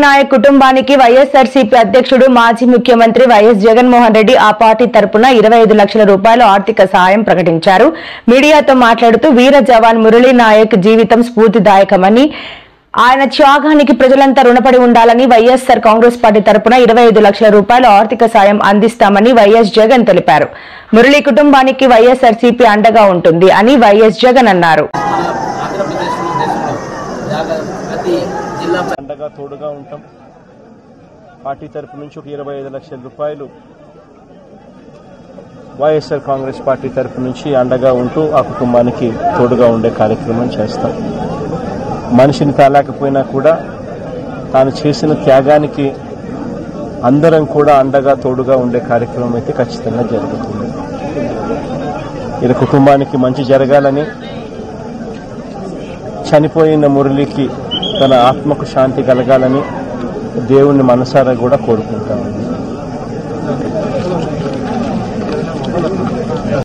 నాయక్ కుటుంబానికి వైఎస్ఆర్సీపీ అధ్యక్షుడు మాజీ ముఖ్యమంత్రి వైఎస్ జగన్మోహన్ రెడ్డి ఆ పార్టీ తరపున 25 లక్షల రూపాయల ఆర్థిక సహాయం ప్రకటించారు. మీడియాతో మాట్లాడుతూ వీర జవాన్ మురళీ నాయక్ జీవితం స్ఫూర్తిదాయకమని, ఆయన త్యాగానికి ప్రజలంతా రుణపడి ఉండాలని వైఎస్ఆర్ కాంగ్రెస్ పార్టీ తరపున 25 లక్షల రూపాయల ఆర్థిక సాయం అందిస్తామని వైఎస్ జగన్ తెలిపారు. మురళీ కుటుంబానికి వైఎస్ఆర్సీపీ అండగా ఉంటుంది అని వైఎస్ జగన్ అన్నారు. అండగా తోడుగా ఉంటాం. పార్టీ తరపు నుంచి ఒక 25 లక్షల రూపాయలు వైఎస్ఆర్ కాంగ్రెస్ పార్టీ తరపు నుంచి అండగా ఉంటూ ఆ కుటుంబానికి తోడుగా ఉండే కార్యక్రమం చేస్తాం. మనిషిని తాలేకపోయినా కూడా తాను చేసిన త్యాగానికి అందరం కూడా అండగా తోడుగా ఉండే కార్యక్రమం అయితే ఖచ్చితంగా జరుగుతుంది. ఇది కుటుంబానికి మంచి జరగాలని, చనిపోయిన మురళికి తన ఆత్మకు శాంతి కలగాలని దేవుణ్ణి మనసారా కూడా కోరుకుంటామండి.